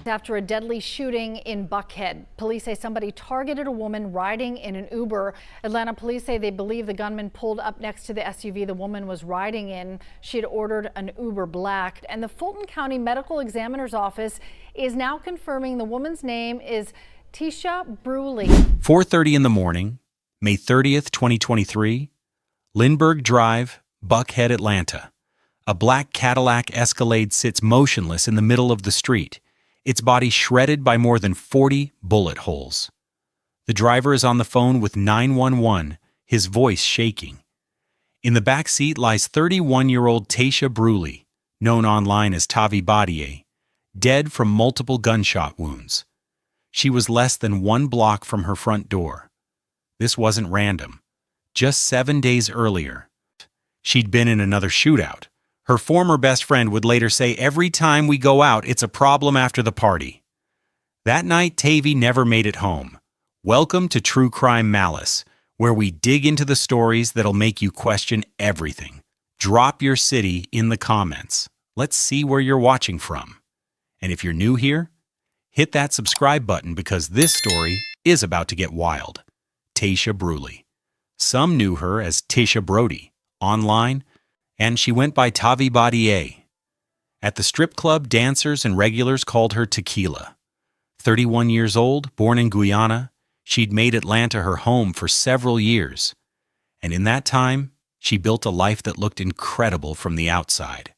After a deadly shooting in Buckhead, police say somebody targeted a woman riding in an Uber. Atlanta police say they believe the gunman pulled up next to the SUV the woman was riding in. She had ordered an Uber Black, and the Fulton County Medical Examiner's Office is now confirming the woman's name is Tavi Badiee. 4:30 in the morning, May 30th, 2023, Lindbergh Drive, Buckhead, Atlanta. A black Cadillac Escalade sits motionless in the middle of the street, its body shredded by more than 40 bullet holes. The driver is on the phone with 911, his voice shaking. In the back seat lies 31-year-old Tavi Badiee, known online as Tavi Badiee, dead from multiple gunshot wounds. She was less than 1 block from her front door. This wasn't random. Just 7 days earlier, she'd been in another shootout. Her former best friend would later say, "Every time we go out, it's a problem after the party." That night, Tavi never made it home. Welcome to True Crime Malice, where we dig into the stories that'll make you question everything. Drop your city in the comments. Let's see where you're watching from. And if you're new here, hit that subscribe button because this story is about to get wild. Tavi Badiee. Some knew her as Tavi Badiee online, and she went by Tavi Badiee. At the strip club, dancers and regulars called her Tequila. 31 years old, born in Guyana, she'd made Atlanta her home for several years. And in that time, she built a life that looked incredible from the outside.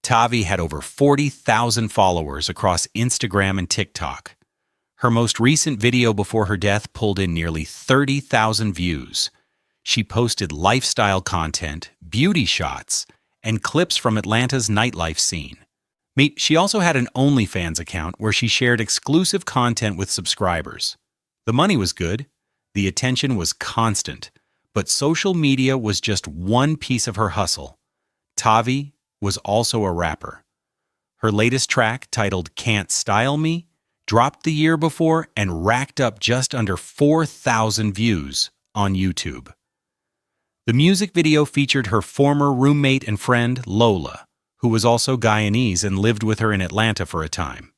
Tavi had over 40,000 followers across Instagram and TikTok. Her most recent video before her death pulled in nearly 30,000 views. She posted lifestyle content, beauty shots, and clips from Atlanta's nightlife scene. She also had an OnlyFans account where she shared exclusive content with subscribers. The money was good, the attention was constant, but social media was just one piece of her hustle. Tavi was also a rapper. Her latest track, titled "Can't Style Me," dropped the year before and racked up just under 4,000 views on YouTube. The music video featured her former roommate and friend, Lola, who was also Guyanese and lived with her in Atlanta for a time.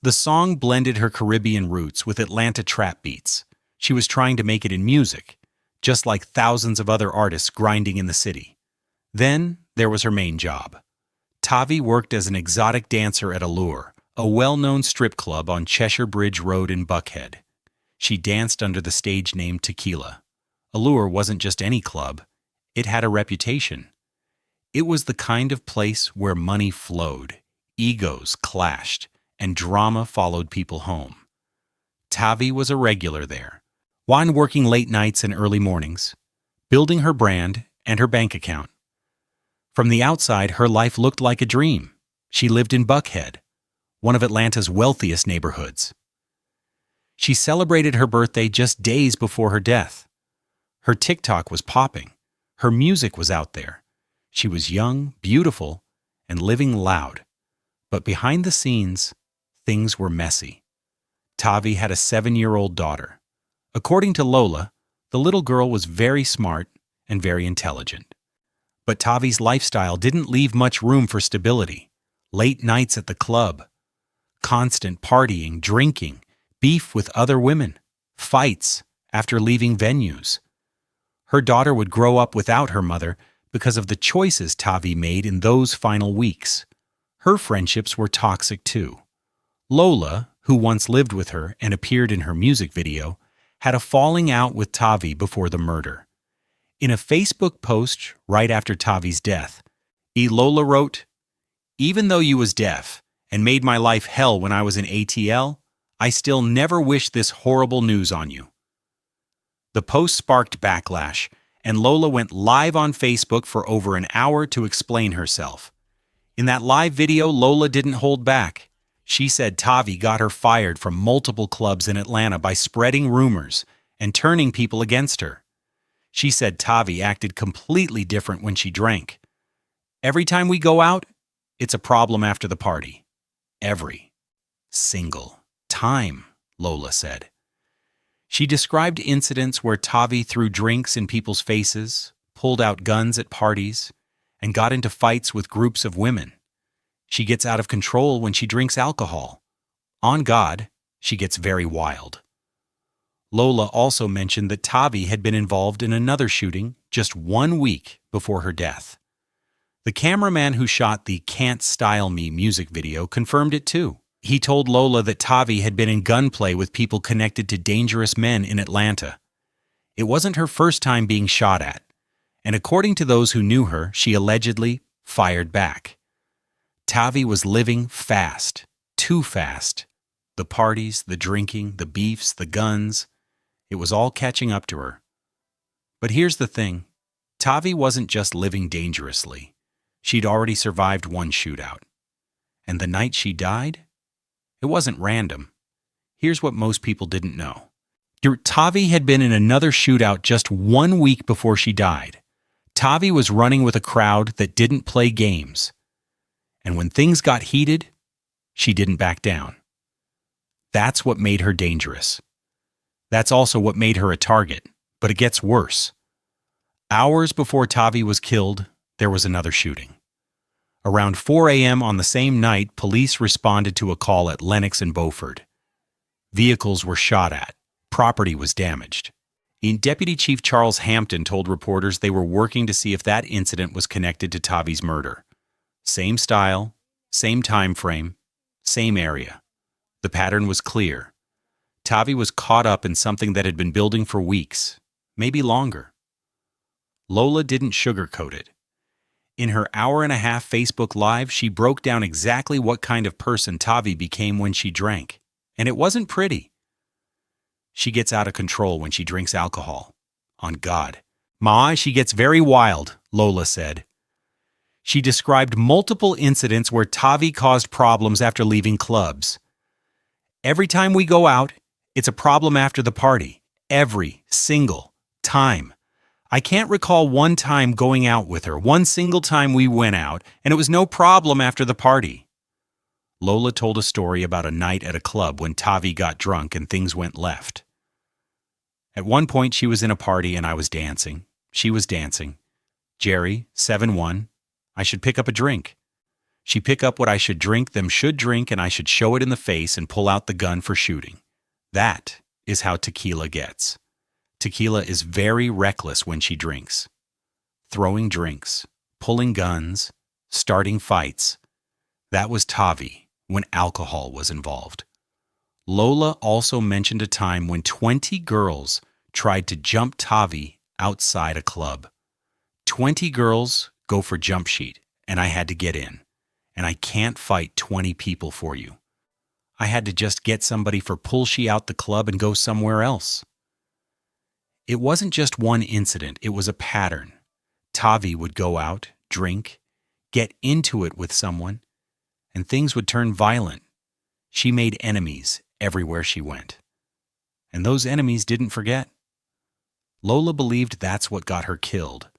The song blended her Caribbean roots with Atlanta trap beats. She was trying to make it in music, just like thousands of other artists grinding in the city. Then there was her main job. Tavi worked as an exotic dancer at Allure, a well-known strip club on Cheshire Bridge Road in Buckhead. She danced under the stage name Tequila. Allure wasn't just any club, it had a reputation. It was the kind of place where money flowed, egos clashed, and drama followed people home. Tavi was a regular there, working late nights and early mornings, building her brand and her bank account. From the outside, her life looked like a dream. She lived in Buckhead, one of Atlanta's wealthiest neighborhoods. She celebrated her birthday just days before her death. Her TikTok was popping. Her music was out there. She was young, beautiful, and living loud. But behind the scenes, things were messy. Tavi had a 7-year-old daughter. According to Lola, the little girl was very smart and very intelligent. But Tavi's lifestyle didn't leave much room for stability. Late nights at the club, constant partying, drinking, beef with other women, fights after leaving venues. Her daughter would grow up without her mother because of the choices Tavi made in those final weeks. Her friendships were toxic too. Lola, who once lived with her and appeared in her music video, had a falling out with Tavi before the murder. In a Facebook post right after Tavi's death, Lola wrote, "Even though you was deaf and made my life hell when I was in ATL, I still never wish this horrible news on you." The post sparked backlash, and Lola went live on Facebook for over an hour to explain herself. In that live video, Lola didn't hold back. She said Tavi got her fired from multiple clubs in Atlanta by spreading rumors and turning people against her. She said Tavi acted completely different when she drank. "Every time we go out, it's a problem after the party. Every single time," Lola said. She described incidents where Tavi threw drinks in people's faces, pulled out guns at parties, and got into fights with groups of women. She gets out of control when she drinks alcohol, On God, she gets very wild. Lola also mentioned that Tavi had been involved in another shooting just 1 week before her death. The cameraman who shot the Can't Style Me music video confirmed it too. He told Lola that Tavi had been in gunplay with people connected to dangerous men in Atlanta. It wasn't her first time being shot at, and according to those who knew her, she allegedly fired back. Tavi was living fast, too fast. The parties, the drinking, the beefs, the guns, it was all catching up to her. But here's the thing, Tavi wasn't just living dangerously. She'd already survived one shootout. And the night she died, it wasn't random. Here's what most people didn't know. Tavi had been in another shootout just 1 week before she died. Tavi was running with a crowd that didn't play games. And when things got heated, she didn't back down. That's what made her dangerous. That's also what made her a target, but it gets worse. Hours before Tavi was killed, there was another shooting. Around 4 a.m. on the same night, police responded to a call at Lenox and Beaufort. Vehicles were shot at. Property was damaged. Deputy Chief Charles Hampton told reporters they were working to see if that incident was connected to Tavi's murder. Same style, same time frame, same area. The pattern was clear. Tavi was caught up in something that had been building for weeks, maybe longer. Lola didn't sugarcoat it. In her hour-and-a-half Facebook Live, she broke down exactly what kind of person Tavi became when she drank. And it wasn't pretty. She gets out of control when she drinks alcohol. On God. She gets very wild, Lola said. She described multiple incidents where Tavi caused problems after leaving clubs. Every time we go out, it's a problem after the party. Every single time. I can't recall one time going out with her, one single time we went out, and it was no problem after the party. Lola told a story about a night at a club when Tavi got drunk and things went left. At one point, she was in a party and I was dancing. She was dancing. Jerry, 7-1, I should pick up a drink. She pick up what I should drink, them should drink, and I should show it in the face and pull out the gun for shooting. That is how tequila gets. Tequila is very reckless when she drinks. Throwing drinks, pulling guns, starting fights. That was Tavi when alcohol was involved. Lola also mentioned a time when 20 girls tried to jump Tavi outside a club. 20 girls go for jump sheet, and I had to get in. And I can't fight 20 people for you. I had to just get somebody for pull she out the club and go somewhere else. It wasn't just one incident, it was a pattern. Tavi would go out, drink, get into it with someone, and things would turn violent. She made enemies everywhere she went. And those enemies didn't forget. Lola believed that's what got her killed.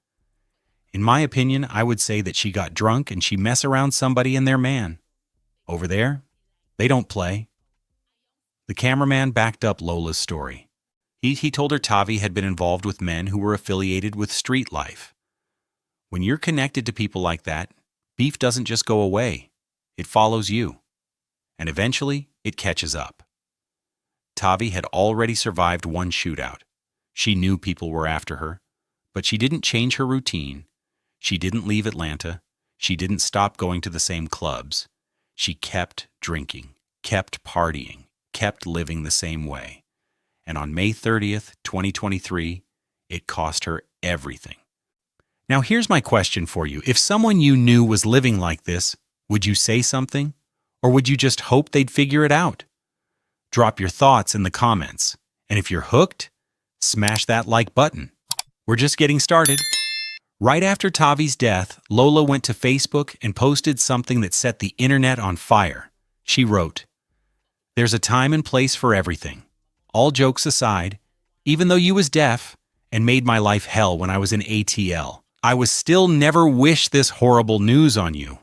In my opinion, I would say that she got drunk and she messed around somebody and their man. Over there, they don't play. The cameraman backed up Lola's story. He told her Tavi had been involved with men who were affiliated with street life. When you're connected to people like that, beef doesn't just go away. It follows you. And eventually, it catches up. Tavi had already survived one shootout. She knew people were after her, but she didn't change her routine. She didn't leave Atlanta. She didn't stop going to the same clubs. She kept drinking, kept partying, kept living the same way. And on May 30th, 2023, it cost her everything. Now here's my question for you. If someone you knew was living like this, would you say something? Or would you just hope they'd figure it out? Drop your thoughts in the comments. And if you're hooked, smash that like button. We're just getting started. Right after Tavi's death, Lola went to Facebook and posted something that set the internet on fire. She wrote, "There's a time and place for everything. All jokes aside, even though you was deaf and made my life hell when I was in ATL, I was still never wish this horrible news on you."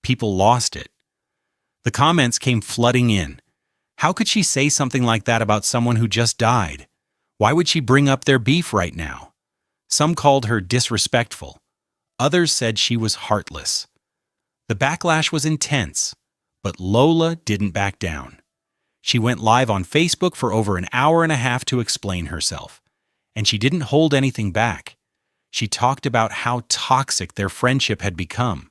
People lost it. The comments came flooding in. How could she say something like that about someone who just died? Why would she bring up their beef right now? Some called her disrespectful. Others said she was heartless. The backlash was intense, but Lola didn't back down. She went live on Facebook for over an hour and a half to explain herself. And she didn't hold anything back. She talked about how toxic their friendship had become.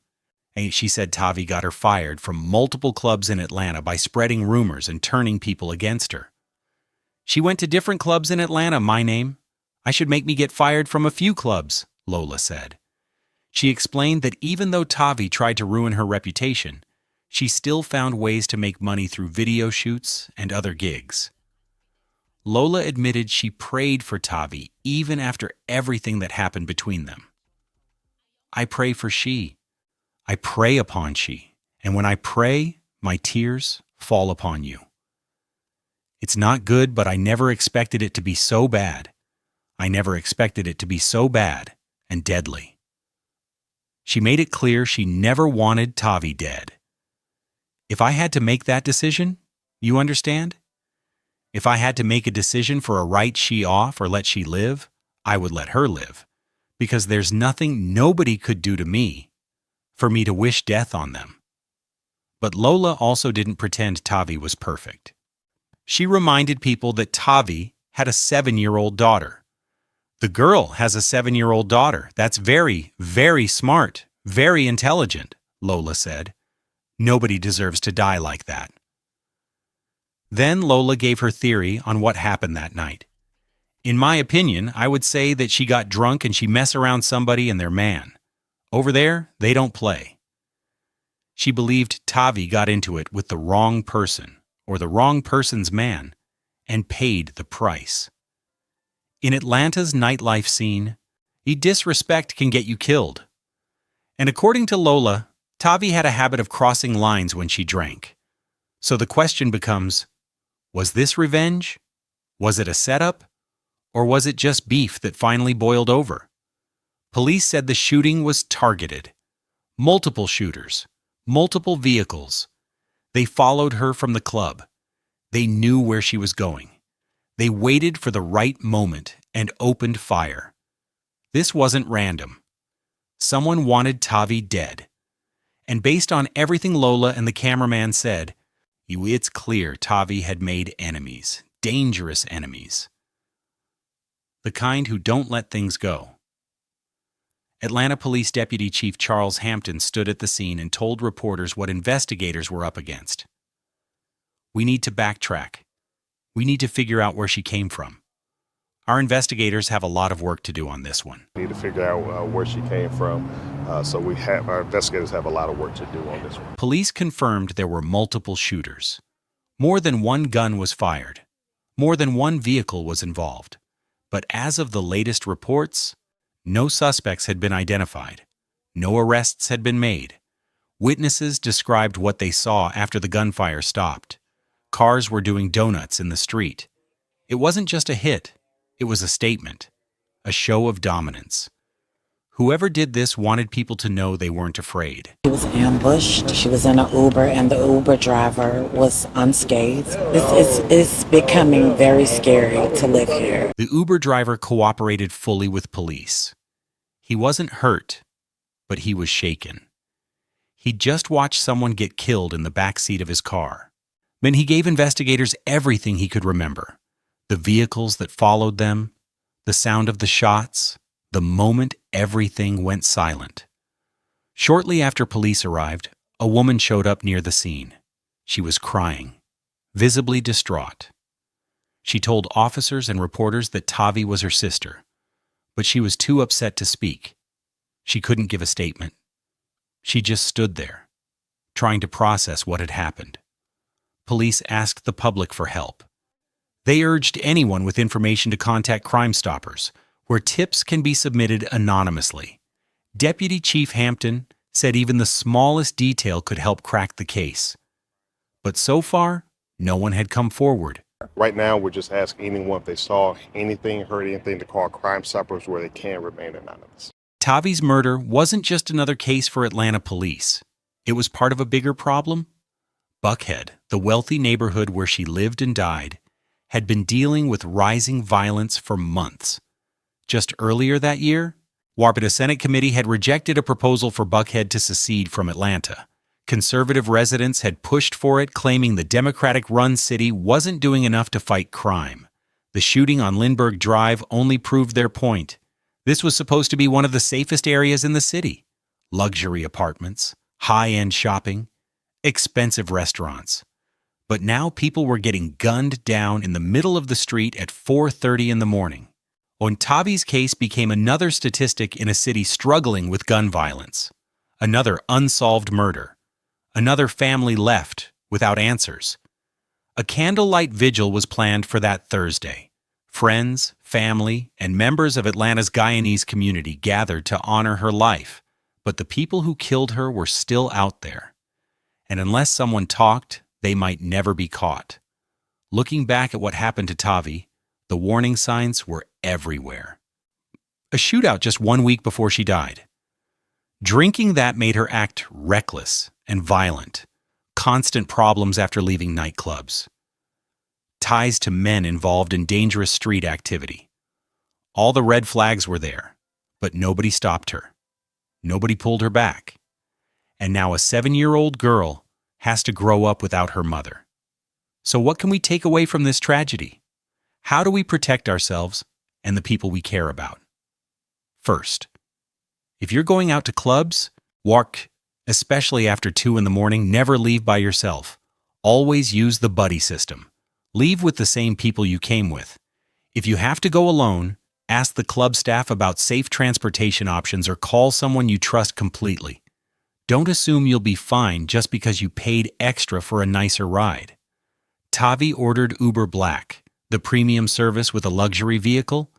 And she said Tavi got her fired from multiple clubs in Atlanta by spreading rumors and turning people against her. She went to different clubs in Atlanta, my name. I should make me get fired from a few clubs, Lola said. She explained that even though Tavi tried to ruin her reputation, she still found ways to make money through video shoots and other gigs. Lola admitted she prayed for Tavi even after everything that happened between them. I pray for she. I prey upon she, and when I pray, my tears fall upon you. It's not good, but I never expected it to be so bad. I never expected it to be so bad and deadly. She made it clear she never wanted Tavi dead. If I had to make that decision, you understand? If I had to make a decision for a write she off or let she live, I would let her live, because there's nothing nobody could do to me for me to wish death on them. But Lola also didn't pretend Tavi was perfect. She reminded people that Tavi had a 7-year-old daughter. The girl has a 7-year-old daughter. That's very, very smart, very intelligent, Lola said. Nobody deserves to die like that. Then Lola gave her theory on what happened that night. In my opinion, I would say that she got drunk and she messed around somebody and their man. Over there, they don't play. She believed Tavi got into it with the wrong person, or the wrong person's man, and paid the price. In Atlanta's nightlife scene, disrespect can get you killed. And according to Lola, Tavi had a habit of crossing lines when she drank. So the question becomes, was this revenge? Was it a setup? Or was it just beef that finally boiled over? Police said the shooting was targeted. Multiple shooters, multiple vehicles. They followed her from the club. They knew where she was going. They waited for the right moment and opened fire. This wasn't random. Someone wanted Tavi dead. And based on everything Lola and the cameraman said, it's clear Tavi had made enemies, dangerous enemies. The kind who don't let things go. Atlanta Police Deputy Chief Charles Hampton stood at the scene and told reporters what investigators were up against. We need to backtrack. We need to figure out where she came from. Our investigators have a lot of work to do on this one. We need to figure out where she came from, so our investigators have a lot of work to do on this one. Police confirmed there were multiple shooters. More than one gun was fired. More than one vehicle was involved. But as of the latest reports, no suspects had been identified. No arrests had been made. Witnesses described what they saw after the gunfire stopped. Cars were doing donuts in the street. It wasn't just a hit. It was a statement, a show of dominance. Whoever did this wanted people to know they weren't afraid. She was ambushed. She was in an Uber, and the Uber driver was unscathed. It's becoming very scary to live here. The Uber driver cooperated fully with police. He wasn't hurt, but he was shaken. He'd just watched someone get killed in the back seat of his car. Then he gave investigators everything he could remember. The vehicles that followed them, the sound of the shots, the moment everything went silent. Shortly after police arrived, a woman showed up near the scene. She was crying, visibly distraught. She told officers and reporters that Tavi was her sister, but she was too upset to speak. She couldn't give a statement. She just stood there, trying to process what had happened. Police asked the public for help. They urged anyone with information to contact Crime Stoppers, where tips can be submitted anonymously. Deputy Chief Hampton said even the smallest detail could help crack the case. But so far, no one had come forward. Right now, we're just asking anyone if they saw anything, heard anything, to call Crime Stoppers where they can remain anonymous. Tavi's murder wasn't just another case for Atlanta police. It was part of a bigger problem. Buckhead, the wealthy neighborhood where she lived and died, had been dealing with rising violence for months. Just earlier that year, a Senate committee had rejected a proposal for Buckhead to secede from Atlanta, Conservative residents had pushed for it, claiming the Democratic-run city wasn't doing enough to fight crime. The shooting on Lindbergh Drive only proved their point. This was supposed to be one of the safest areas in the city. Luxury apartments, high-end shopping, expensive restaurants. But now people were getting gunned down in the middle of the street at 4:30 in the morning. Tavi's case became another statistic in a city struggling with gun violence. Another unsolved murder. Another family left without answers. A candlelight vigil was planned for that Thursday. Friends, family, and members of Atlanta's Guyanese community gathered to honor her life, but the people who killed her were still out there. And unless someone talked, they might never be caught. Looking back at what happened to Tavi, the warning signs were everywhere. A shootout just 1 week before she died. Drinking that made her act reckless and violent. Constant problems after leaving nightclubs. Ties to men involved in dangerous street activity. All the red flags were there, but nobody stopped her. Nobody pulled her back. And now a 7-year-old girl has to grow up without her mother. So what can we take away from this tragedy? How do we protect ourselves and the people we care about? First, if you're going out to clubs, walk, especially after 2 in the morning, never leave by yourself. Always use the buddy system. Leave with the same people you came with. If you have to go alone, ask the club staff about safe transportation options or call someone you trust completely. Don't assume you'll be fine just because you paid extra for a nicer ride. Tavi ordered Uber Black, the premium service with a luxury vehicle,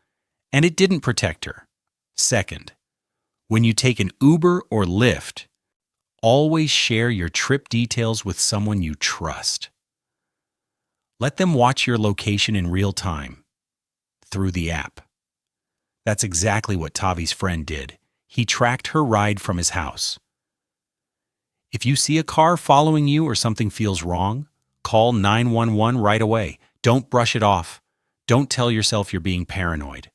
and it didn't protect her. Second, when you take an Uber or Lyft, always share your trip details with someone you trust. Let them watch your location in real time, through the app. That's exactly what Tavi's friend did. He tracked her ride from his house. If you see a car following you or something feels wrong, call 911 right away. Don't brush it off. Don't tell yourself you're being paranoid.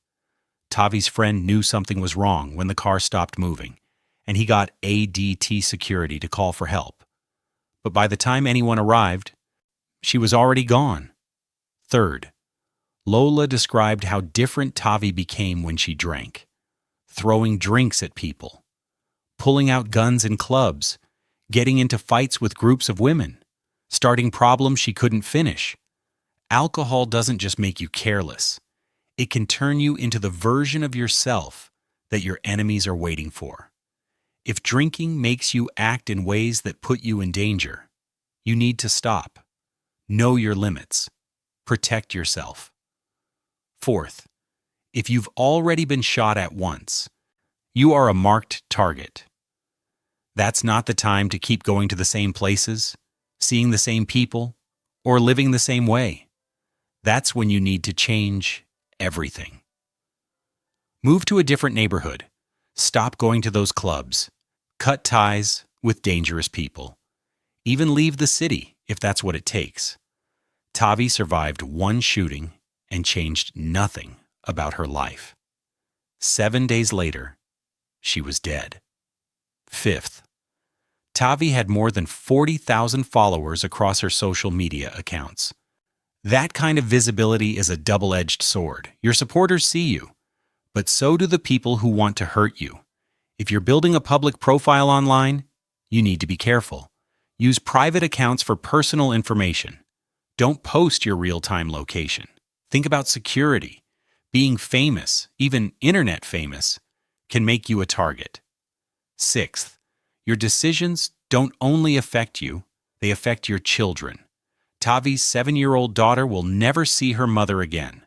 Tavi's friend knew something was wrong when the car stopped moving, and he got ADT security to call for help. But by the time anyone arrived, she was already gone. Third, Lola described how different Tavi became when she drank. Throwing drinks at people, pulling out guns in clubs, getting into fights with groups of women, starting problems she couldn't finish. Alcohol doesn't just make you careless. It can turn you into the version of yourself that your enemies are waiting for. If drinking makes you act in ways that put you in danger, you need to stop. Know your limits. Protect yourself. Fourth, if you've already been shot at once, you are a marked target. That's not the time to keep going to the same places, seeing the same people, or living the same way. That's when you need to change everything. Move to a different neighborhood. Stop going to those clubs. Cut ties with dangerous people. Even leave the city if that's what it takes. Tavi survived one shooting and changed nothing about her life. 7 days later, she was dead. Fifth, Tavi had more than 40,000 followers across her social media accounts. That kind of visibility is a double-edged sword. Your supporters see you, but so do the people who want to hurt you. If you're building a public profile online, you need to be careful. Use private accounts for personal information. Don't post your real-time location. Think about security. Being famous, even internet famous, can make you a target. Sixth, your decisions don't only affect you, they affect your children. Tavi's 7-year-old daughter will never see her mother again.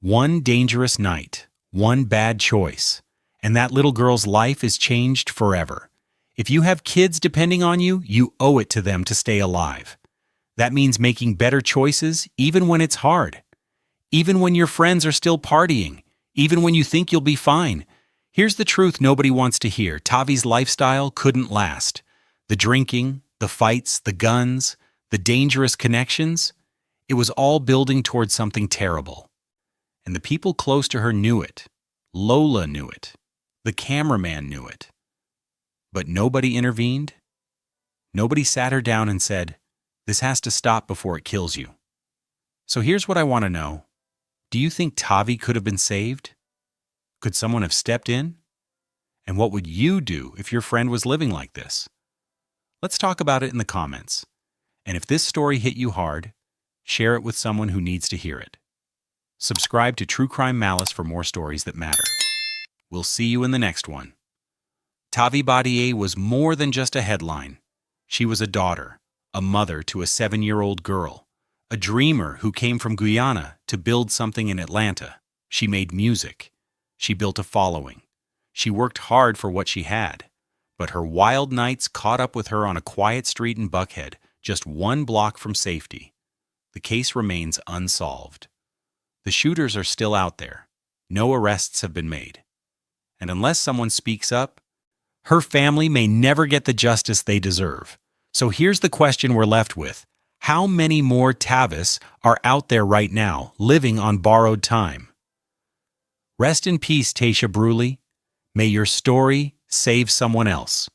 One dangerous night, one bad choice, and that little girl's life is changed forever. If you have kids depending on you, you owe it to them to stay alive. That means making better choices even when it's hard. Even when your friends are still partying. Even when you think you'll be fine. Here's the truth nobody wants to hear. Tavi's lifestyle couldn't last. The drinking, the fights, the guns, the dangerous connections, it was all building towards something terrible. And the people close to her knew it. Lola knew it. The cameraman knew it. But nobody intervened. Nobody sat her down and said, "This has to stop before it kills you." So here's what I want to know. Do you think Tavi could have been saved? Could someone have stepped in? And what would you do if your friend was living like this? Let's talk about it in the comments. And if this story hit you hard, share it with someone who needs to hear it. Subscribe to True Crime Malice for more stories that matter. We'll see you in the next one. Tavi Badiee was more than just a headline. She was a daughter, a mother to a 7-year-old girl, a dreamer who came from Guyana to build something in Atlanta. She made music. She built a following. She worked hard for what she had. But her wild nights caught up with her on a quiet street in Buckhead, just 1 block from safety. The case remains unsolved. The shooters are still out there. No arrests have been made. And unless someone speaks up, her family may never get the justice they deserve. So here's the question we're left with. How many more Tavis are out there right now, living on borrowed time? Rest in peace, Tasha Bruley. May your story save someone else.